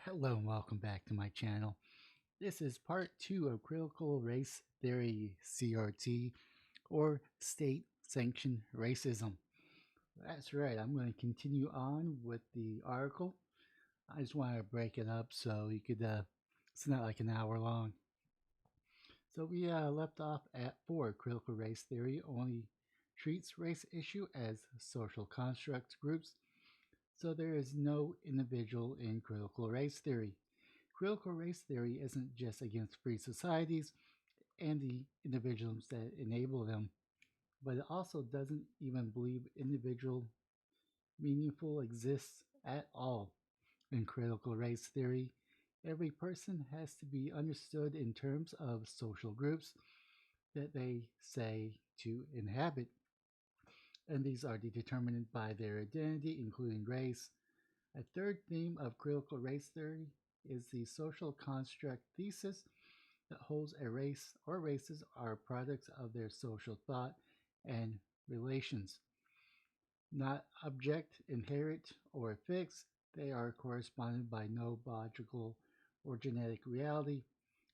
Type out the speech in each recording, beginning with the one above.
Hello and welcome back to my channel. This is part 2 of Critical Race Theory CRT, or State Sanctioned Racism. That's right, I'm going to continue on with the article. I just want to break it up so you could, it's not like an hour long. So we left off at 4. Critical race theory only treats race issue as social construct groups, so there is no individual in critical race theory. Critical race theory isn't just against free societies and the individuals that enable them, but it also doesn't even believe individual meaningful exists at all. In critical race theory, every person has to be understood in terms of social groups that they say to inhabit, and these are determined by their identity, including race. A third theme of critical race theory is the social construct thesis that holds a race or races are products of their social thought and relations. Not object, inherent, or fixed, they are corresponded by no biological or genetic reality,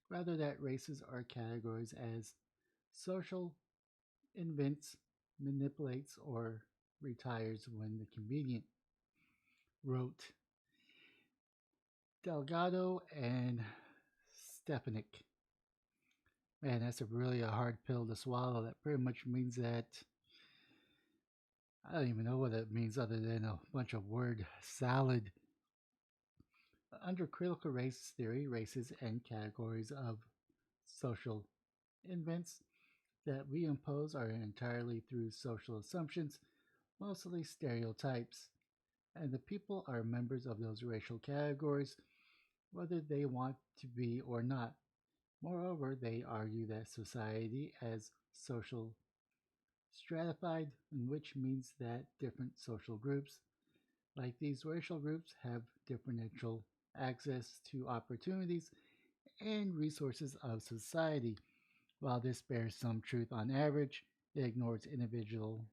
rather that races are categorized as social invents, manipulates, or retires when convenient, wrote Delgado and Stefanik. Man, that's really a hard pill to swallow. That pretty much means that I don't even know what it means other than a bunch of word salad. Under critical race theory, races and categories of social invents that we impose are entirely through social assumptions, mostly stereotypes, and the people are members of those racial categories, whether they want to be or not. Moreover, they argue that society as social stratified, which means that different social groups, like these racial groups, have differential access to opportunities and resources of society. While this bears some truth on average, it ignores individual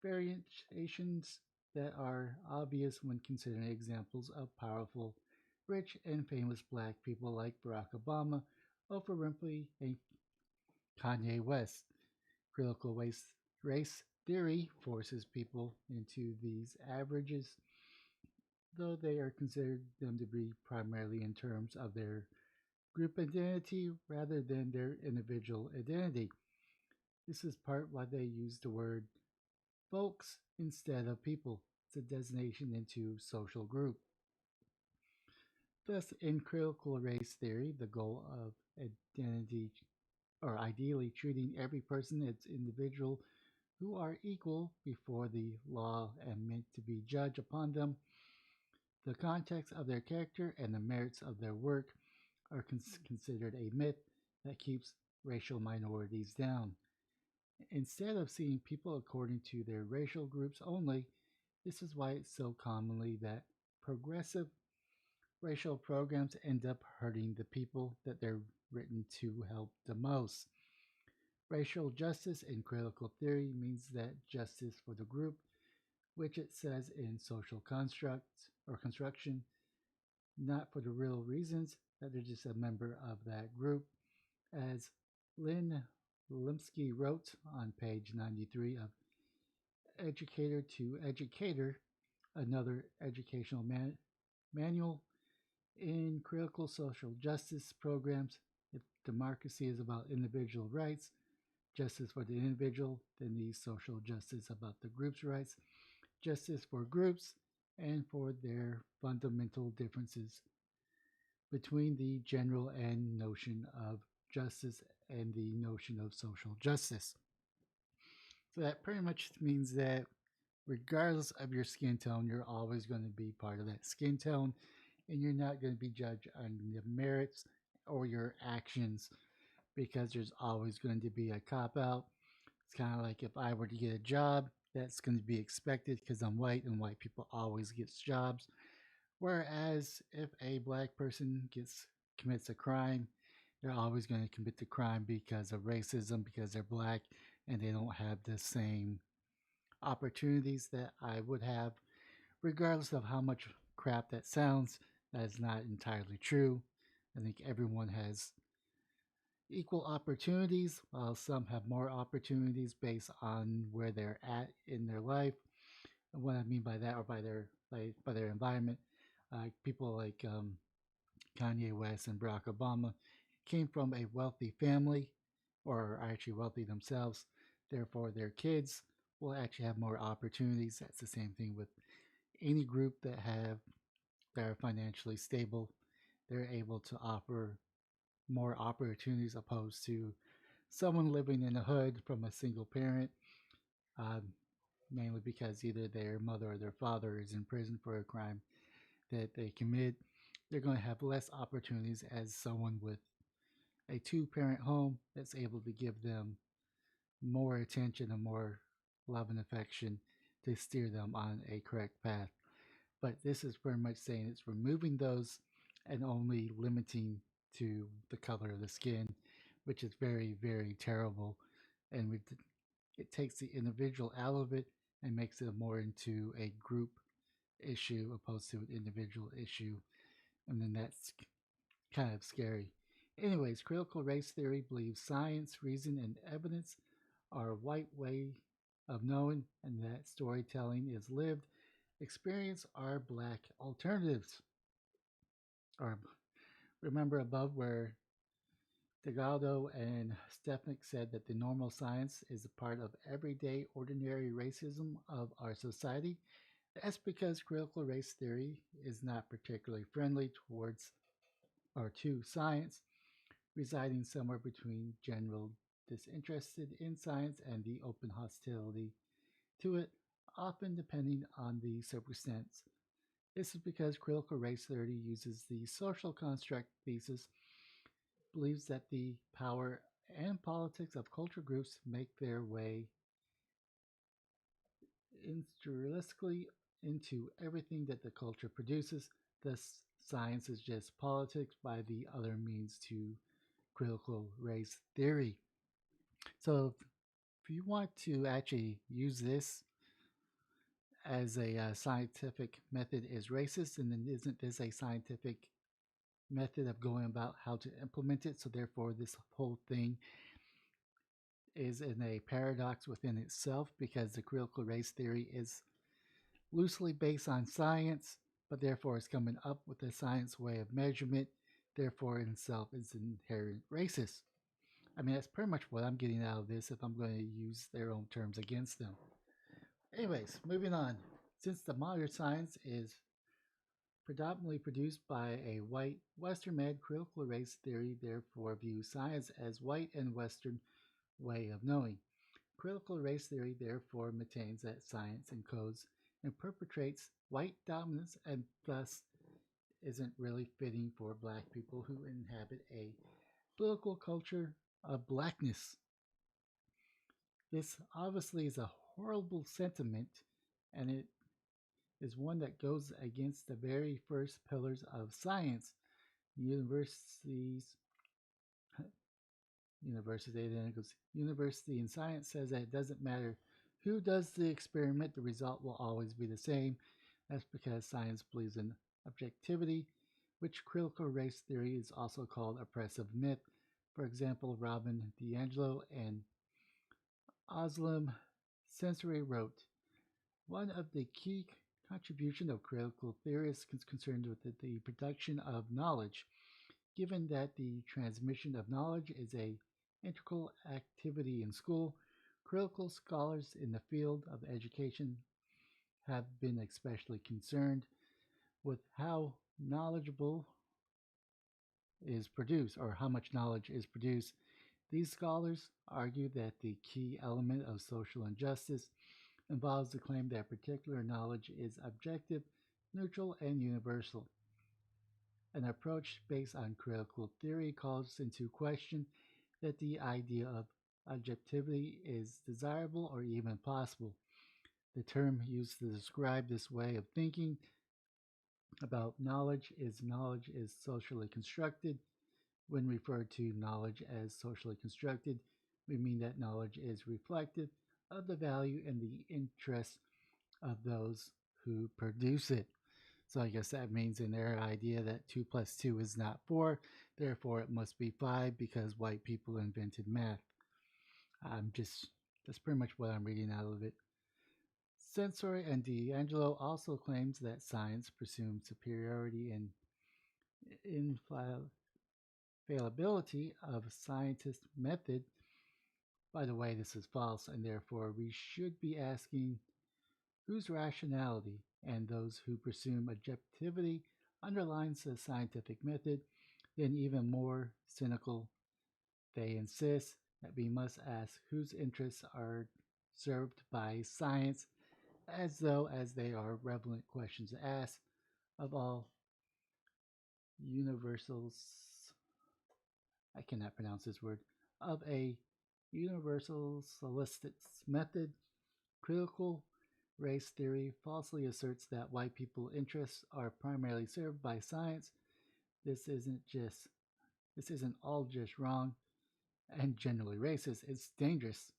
variations that are obvious when considering examples of powerful, rich, and famous black people like Barack Obama, Oprah Winfrey, and Kanye West. Critical race theory forces people into these averages, though they are considered them to be primarily in terms of their group identity rather than their individual identity. This is part why they use the word folks instead of people. It's a designation into social group. Thus, in critical race theory, the goal of identity or ideally treating every person as individual who are equal before the law and meant to be judged upon them. The context of their character and the merits of their work are considered a myth that keeps racial minorities down. Instead of seeing people according to their racial groups only, this is why it's so commonly that progressive racial programs end up hurting the people that they're written to help the most. Racial justice in critical theory means that justice for the group, which it says in social construct or construction, not for the real reasons that they're just a member of that group. As Lynn Limsky wrote on page 93 of Educator to Educator, another educational manual, in critical social justice programs, if democracy is about individual rights, justice for the individual, then the social justice about the group's rights, justice for groups, and for their fundamental differences between the general and notion of justice and the notion of social justice. So that pretty much means that regardless of your skin tone, you're always going to be part of that skin tone and you're not going to be judged on the merits or your actions because there's always going to be a cop out. It's kind of like if I were to get a job, that's going to be expected because I'm white and white people always get jobs. Whereas if a black person commits a crime, they're always going to commit the crime because of racism, because they're black and they don't have the same opportunities that I would have, regardless of how much crap that sounds. That is not entirely true. I think everyone has equal opportunities, while some have more opportunities based on where they're at in their life. And what I mean by that, or by their environment, people like Kanye West and Barack Obama came from a wealthy family, or are actually wealthy themselves. Therefore, their kids will actually have more opportunities. That's the same thing with any group that are financially stable. They're able to offer more opportunities opposed to someone living in the hood from a single parent, um, mainly because either their mother or their father is in prison for a crime that they commit. They're going to have less opportunities as someone with a two-parent home that's able to give them more attention and more love and affection to steer them on a correct path. But this is pretty much saying it's removing those and only limiting to the color of the skin, which is very, very terrible. And it takes the individual out of it and makes it more into a group issue opposed to an individual issue. And then that's kind of scary. Anyways, critical race theory believes science, reason, and evidence are a white way of knowing, and that storytelling is lived. Experience are black alternatives. Or remember above where Delgado and Stefnik said that the normal science is a part of everyday, ordinary racism of our society. That's because critical race theory is not particularly friendly towards or to science, residing somewhere between general disinterested in science and the open hostility to it, often depending on the circumstance. This is because critical race theory uses the social construct thesis, believes that the power and politics of culture groups make their way intrinsically into everything that the culture produces. Thus, science is just politics by the other means to critical race theory. So, if you want to actually use this as a scientific method is racist, and then isn't this a scientific method of going about how to implement it? So, therefore, this whole thing is in a paradox within itself because the critical race theory is loosely based on science, but therefore is coming up with a science way of measurement, therefore in itself is inherent racist. I mean, that's pretty much what I'm getting out of this if I'm going to use their own terms against them. Anyways, moving on. Since the modern science is predominantly produced by a white Western mad critical race theory, therefore views science as white and Western way of knowing. Critical race theory therefore maintains that science encodes and perpetrates white dominance and thus isn't really fitting for black people who inhabit a political culture of blackness. This obviously is a horrible sentiment, and it is one that goes against the very first pillars of science. Universities, university, then it goes, university in science says that it doesn't matter who does the experiment, the result will always be the same. That's because science believes in objectivity, which critical race theory is also called oppressive myth. For example, Robin DiAngelo and Oslam Sensory wrote, one of the key contributions of critical theorists is concerned with the production of knowledge. Given that the transmission of knowledge is a integral activity in school, critical scholars in the field of education have been especially concerned with how knowledgeable is produced or how much knowledge is produced. These scholars argue that the key element of social injustice involves the claim that particular knowledge is objective, neutral, and universal. An approach based on critical theory calls into question that the idea of objectivity is desirable or even possible. The term used to describe this way of thinking about knowledge is socially constructed. When referred to knowledge as socially constructed, we mean that knowledge is reflective of the value and the interests of those who produce it. So I guess that means in their idea that 2 plus 2 is not 4, therefore it must be 5 because white people invented math. I'm just, that's pretty much what I'm reading out of it. Sensory and D'Angelo also claims that science presumes superiority and infallibility of scientist method. By the way, this is false, and therefore we should be asking whose rationality and those who presume objectivity underlines the scientific method, then even more cynical, they insist that we must ask whose interests are served by science, as though as they are relevant questions to ask of all universals. I cannot pronounce this word. Of a universalist method, critical race theory falsely asserts that white people interests are primarily served by science. This isn't just this isn't all just wrong and generally racist. It's dangerous.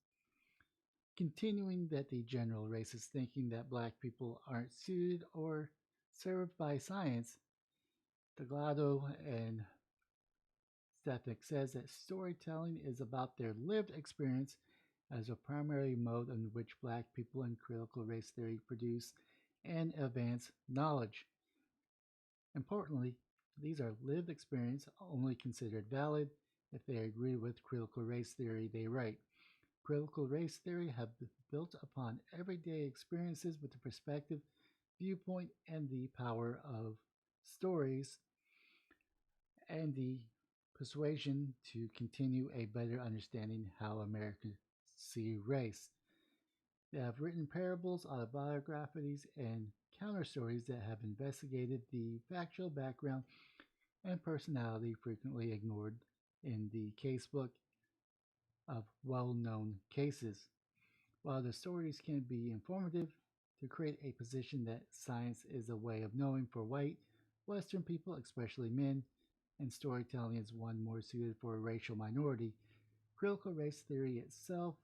Continuing that the general racist thinking that black people aren't suited or served by science, Delgado and Stefnik says that storytelling is about their lived experience as a primary mode in which black people in critical race theory produce and advance knowledge. Importantly, these are lived experience only considered valid if they agree with critical race theory they write. Critical race theory have built upon everyday experiences with the perspective, viewpoint, and the power of stories and the persuasion to continue a better understanding how Americans see race. They have written parables, autobiographies, and counter stories that have investigated the factual background and personality frequently ignored in the casebook of well known cases. While the stories can be informative, to create a position that science is a way of knowing for white, Western people, especially men, and storytelling is one more suited for a racial minority. Critical race theory itself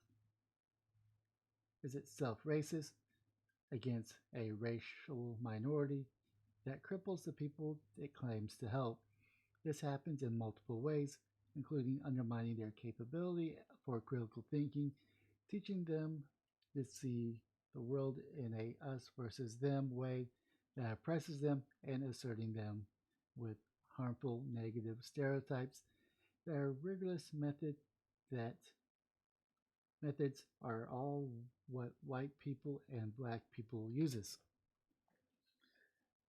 racist against a racial minority that cripples the people it claims to help. This happens in multiple ways, including undermining their capability for critical thinking, teaching them to see the world in a us versus them way that oppresses them, and asserting them with harmful negative stereotypes that are rigorous that methods are all what white people and black people uses.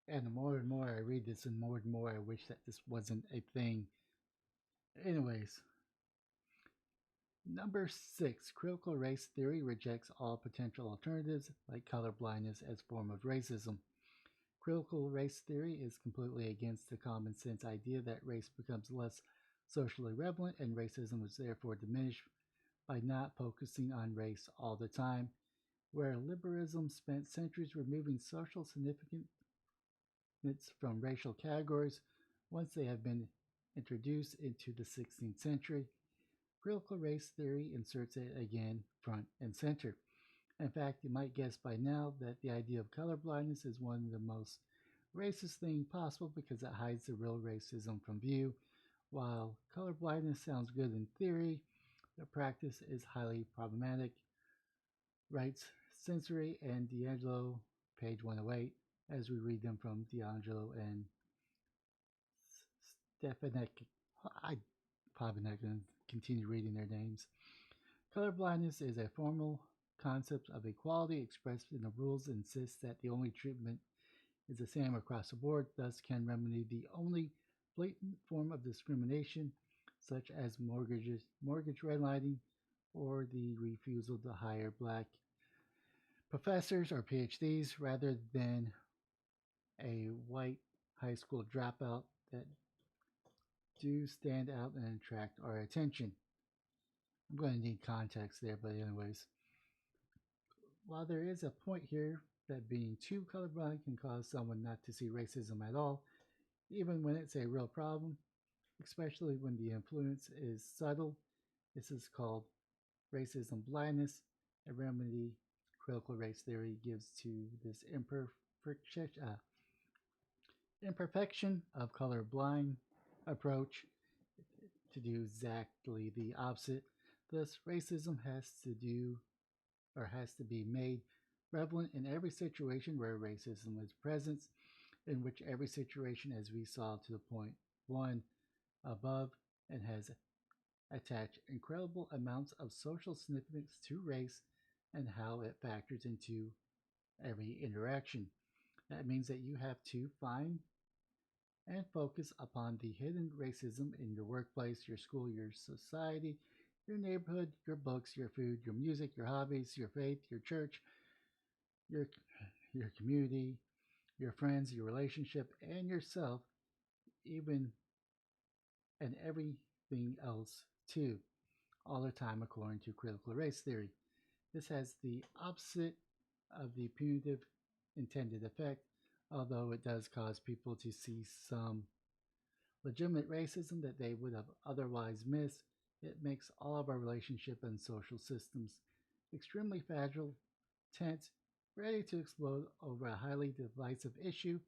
And the more and more I read this, and more I wish that this wasn't a thing. Anyways, number 6, critical race theory rejects all potential alternatives like color blindness as form of racism. Critical race theory is completely against the common sense idea that race becomes less socially relevant and racism is therefore diminished by not focusing on race all the time, where liberalism spent centuries removing social significance from racial categories once they have been introduced into the 16th century. Critical race theory inserts it again front and center. In fact, you might guess by now that the idea of colorblindness is one of the most racist things possible because it hides the real racism from view. While colorblindness sounds good in theory, the practice is highly problematic, writes Sensory and D'Angelo, page 108, as we read them from D'Angelo and Stefanek. I probably not going to continue reading their names. Colorblindness is a formal concept of equality expressed in the rules and insists that the only treatment is the same across the board, thus can remedy the only blatant form of discrimination, such as mortgage redlining, or the refusal to hire black professors or PhDs rather than a white high school dropout that do stand out and attract our attention. I'm going to need context there, but anyways, while there is a point here that being too colorblind can cause someone not to see racism at all, even when it's a real problem, especially when the influence is subtle, this is called racism blindness, a remedy critical race theory gives to this Imperfection of colorblind approach to do exactly the opposite. Thus, racism has to be made prevalent in every situation where racism is present, in which every situation, as we saw to the point one above, and has attached incredible amounts of social significance to race and how it factors into every interaction. That means that you have to find and focus upon the hidden racism in your workplace, your school, your society, your neighborhood, your books, your food, your music, your hobbies, your faith, your church, your your community, your friends, your relationship, and yourself, even and everything else too, all the time according to critical race theory. This has the opposite of the punitive intended effect, although it does cause people to see some legitimate racism that they would have otherwise missed. It makes all of our relationship and social systems extremely fragile, tense, ready to explode over a highly divisive issue.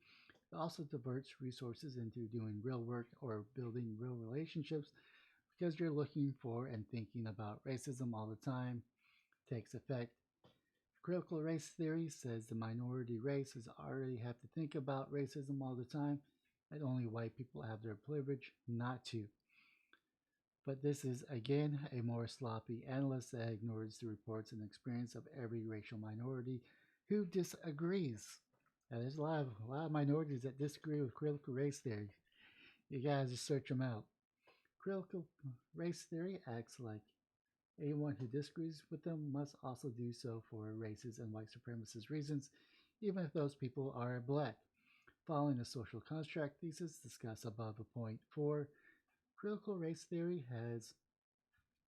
It also diverts resources into doing real work or building real relationships because you're looking for and thinking about racism all the time takes effect. Critical race theory says the minority races already have to think about racism all the time, and only white people have their privilege not to. But this is, again, a more sloppy analyst that ignores the reports and experience of every racial minority who disagrees. Now, there's a lot of minorities that disagree with critical race theory. You guys just search them out. Critical race theory acts like anyone who disagrees with them must also do so for racist and white supremacist reasons, even if those people are black. Following the social construct thesis discussed above at point 4, critical race theory has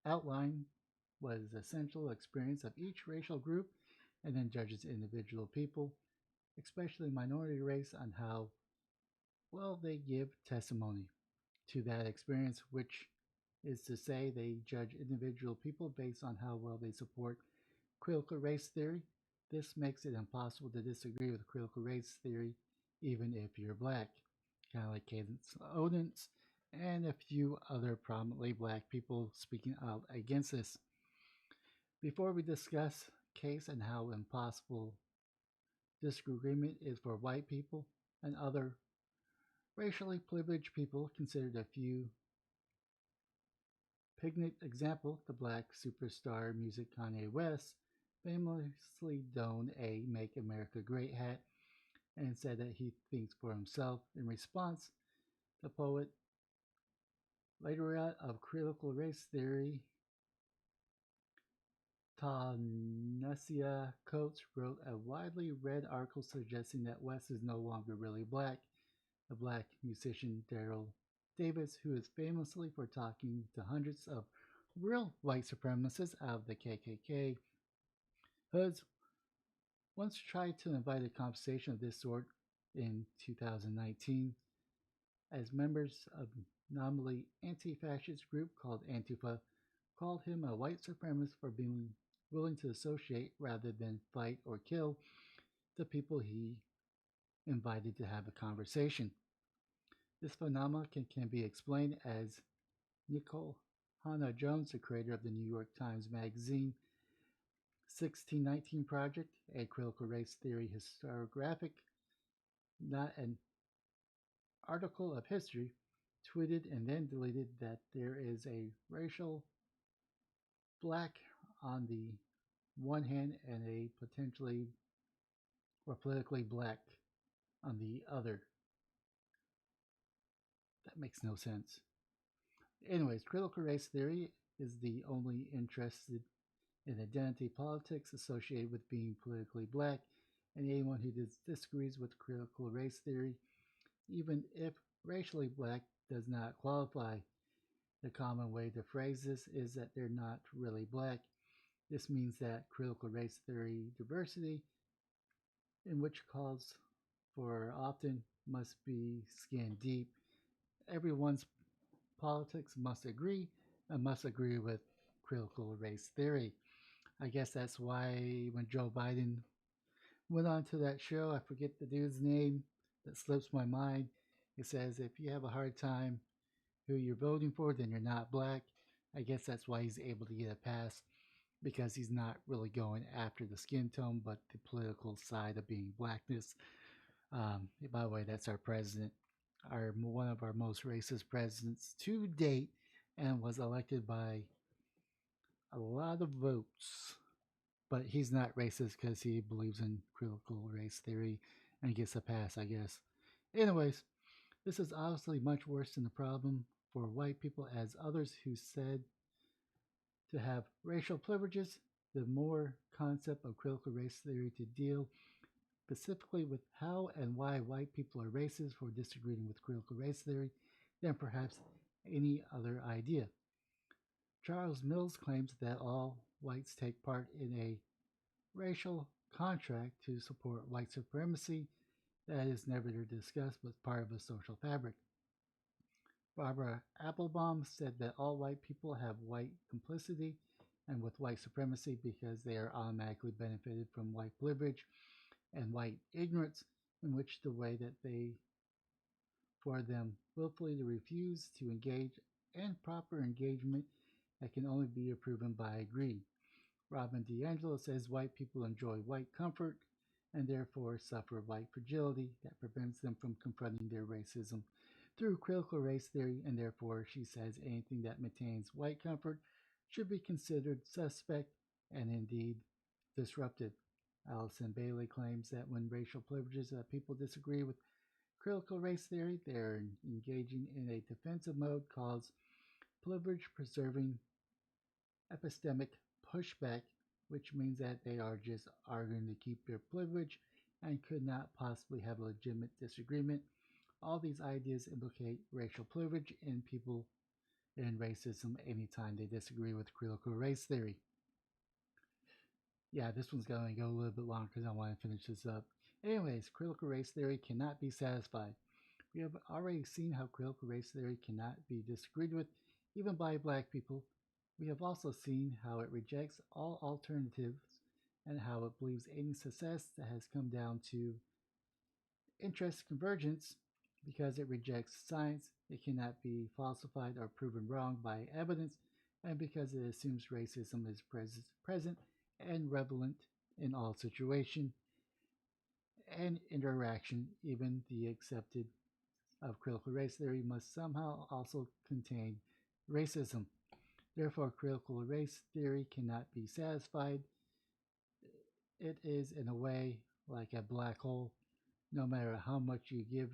outlined what is the essential experience of each racial group and then judges individual people, especially minority race, on how well they give testimony to that experience, which is to say they judge individual people based on how well they support critical race theory. This makes it impossible to disagree with critical race theory, even if you're black, kind of like Cadence Odens and a few other prominently black people speaking out against this. Before we discuss case and how impossible disagreement is for white people and other racially privileged people, considered a few picnic example, the black superstar music Kanye West famously donned a Make America Great hat and said that he thinks for himself. In response, the poet, laureate of critical race theory, Ta-Nehisi Coates, wrote a widely read article suggesting that West is no longer really black. The black musician Daryl Davis, who is famously for talking to hundreds of real white supremacists out of the KKK hoods, once tried to invite a conversation of this sort in 2019 as members of nominally anti-fascist group called Antifa called him a white supremacist for being willing to associate rather than fight or kill the people he invited to have a conversation. This phenomenon can be explained as Nicole Hannah Jones, the creator of the New York Times Magazine 1619 Project, a critical race theory historiographic, not an article of history, tweeted and then deleted that there is a racial black on the one hand and a potentially or politically black on the other. That makes no sense. Anyways, critical race theory is the only interested in identity politics associated with being politically black, and anyone who disagrees with critical race theory, even if racially black, does not qualify. The common way to phrase this is that they're not really black. This means that critical race theory diversity, in which calls for often, must be skin deep. Everyone's politics must agree and must agree with critical race theory. I guess that's why when Joe Biden went on to that show, I forget the dude's name, that slips my mind. It says if you have a hard time who you're voting for, then you're not black. I guess that's why he's able to get a pass because he's not really going after the skin tone, but the political side of being blackness. By the way, that's our president, our one of our most racist presidents to date, and was elected by a lot of votes. But he's not racist because he believes in critical race theory and gets a pass, I guess. Anyways, this is obviously much worse than the problem for white people, as others who said to have racial privileges, the more concept of critical race theory to deal specifically with how and why white people are racist for disagreeing with critical race theory than perhaps any other idea. Charles Mills claims that all whites take part in a racial contract to support white supremacy that is never discussed but part of a social fabric. Barbara Applebaum said that all white people have white complicity and with white supremacy because they are automatically benefited from white privilege and white ignorance, in which the way that they for them willfully to refuse to engage and proper engagement that can only be proven by greed. Robin DiAngelo says white people enjoy white comfort and therefore suffer white fragility that prevents them from confronting their racism through critical race theory, and therefore she says anything that maintains white comfort should be considered suspect and indeed disrupted. Allison Bailey claims that when racial privileges that people disagree with critical race theory, they're engaging in a defensive mode called privilege preserving epistemic pushback, which means that they are just arguing to keep their privilege and could not possibly have a legitimate disagreement. All these ideas implicate racial privilege in people and racism anytime they disagree with critical race theory. Yeah, this one's going to go a little bit longer because I want to finish this up. Anyways, critical race theory cannot be satisfied. We have already seen how critical race theory cannot be disagreed with, even by black people. We have also seen how it rejects all alternatives and how it believes any success that has come down to interest convergence because it rejects science, it cannot be falsified or proven wrong by evidence, and because it assumes racism is present and relevant in all situation and interaction, even the accepted of critical race theory must somehow also contain racism. Therefore, critical race theory cannot be satisfied. It is, in a way, like a black hole. No matter how much you give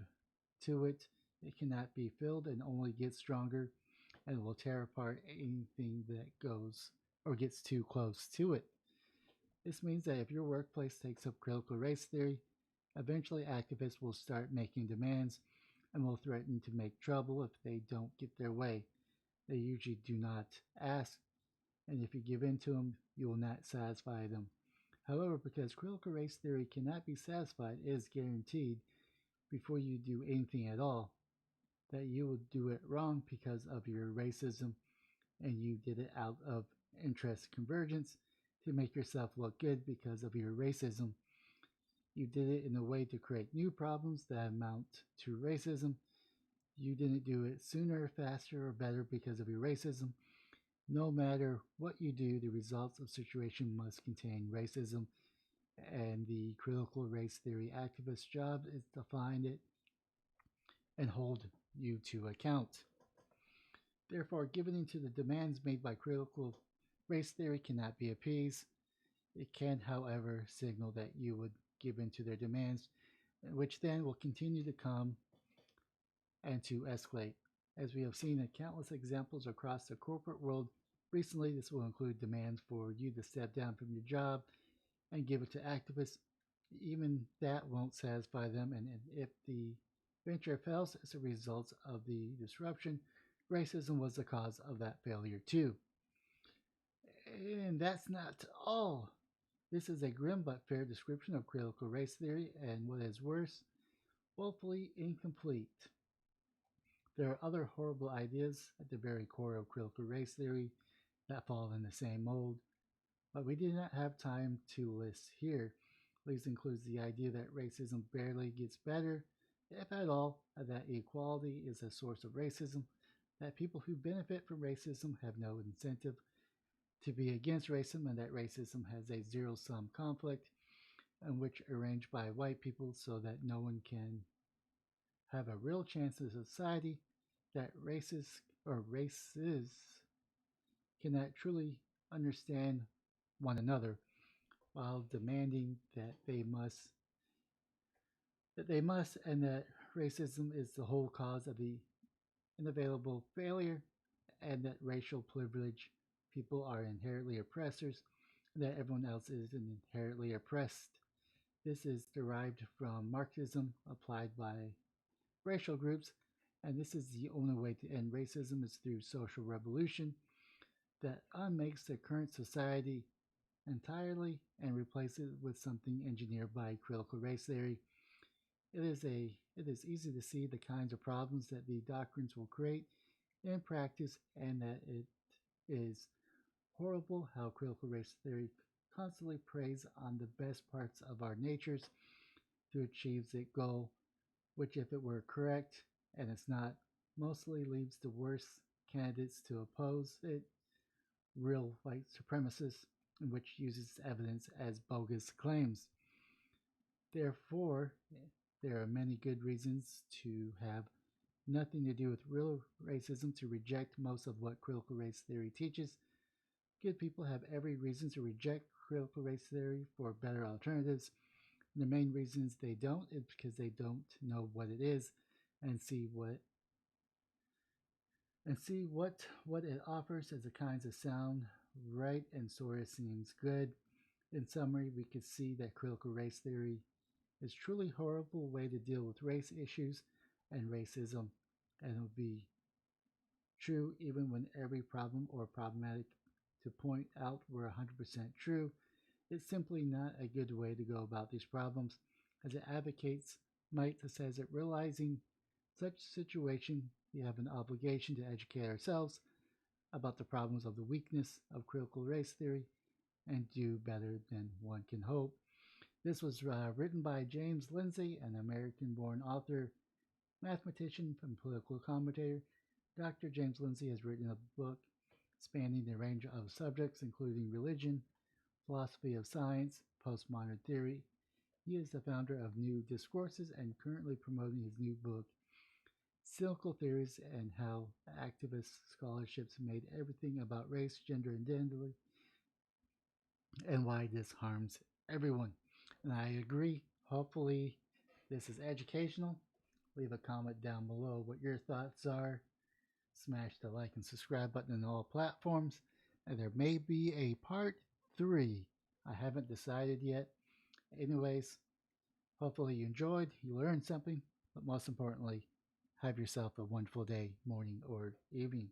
to it, it cannot be filled and only gets stronger and will tear apart anything that goes or gets too close to it. This means that if your workplace takes up critical race theory, eventually activists will start making demands and will threaten to make trouble if they don't get their way. They usually do not ask, and if you give in to them, you will not satisfy them. However, because critical race theory cannot be satisfied, it is guaranteed before you do anything at all that you will do it wrong because of your racism and you did it out of interest convergence to make yourself look good because of your racism. You did it in a way to create new problems that amount to racism. You didn't do it sooner, faster, or better because of your racism. No matter what you do, the results of situation must contain racism, and the critical race theory activist's job is to find it and hold you to account. Therefore, giving into the demands made by critical race theory cannot be appeased. It can, however, signal that you would give in to their demands, which then will continue to come and to escalate. As we have seen in countless examples across the corporate world, recently this will include demands for you to step down from your job and give it to activists. Even that won't satisfy them, and if the venture fails as a result of the disruption, racism was the cause of that failure too. And that's not all. This is a grim but fair description of critical race theory, and what is worse, woefully incomplete. There are other horrible ideas at the very core of critical race theory that fall in the same mold, but we do not have time to list here. These includes the idea that racism barely gets better, if at all, that equality is a source of racism, that people who benefit from racism have no incentive to be against racism, and that racism has a zero sum conflict in which arranged by white people so that no one can have a real chance in society, that races cannot truly understand one another while demanding that they must and that racism is the whole cause of the inevitable failure, and that racial privilege people are inherently oppressors, and that everyone else is inherently oppressed. This is derived from Marxism applied by racial groups, and this is the only way to end racism is through social revolution that unmakes the current society entirely and replaces it with something engineered by critical race theory. It is easy to see the kinds of problems that the doctrines will create in practice, and that it is horrible how critical race theory constantly preys on the best parts of our natures to achieve its goal, which, if it were correct, and it's not, mostly leaves the worst candidates to oppose it, real white supremacists, which uses evidence as bogus claims. Therefore, there are many good reasons to have nothing to do with real racism to reject most of what critical race theory teaches. Good people have every reason to reject critical race theory for better alternatives. The main reasons they don't is because they don't know what it is and see what it offers as a kinds of sound right and sort of seems good. In summary, we could see that critical race theory is truly horrible way to deal with race issues and racism, and it will be true even when every problem or problematic to point out were 100% true. It's simply not a good way to go about these problems, as it advocates might says that realizing such situation, we have an obligation to educate ourselves about the problems of the weakness of critical race theory and do better than one can hope. This was written by James Lindsay, an American born author, mathematician, and political commentator. Dr. James Lindsay has written a book spanning the range of subjects, including religion, philosophy of science, postmodern theory. He is the founder of New Discourses and currently promoting his new book, Cynical Theories and How Activist Scholarships Made Everything About Race, Gender, and Identity, and Why This Harms Everyone. And I agree. Hopefully, this is educational. Leave a comment down below what your thoughts are. Smash the like and subscribe button on all platforms. And there may be a part 3. I haven't decided yet. Anyways, hopefully you enjoyed, you learned something, but most importantly, have yourself a wonderful day, morning, or evening.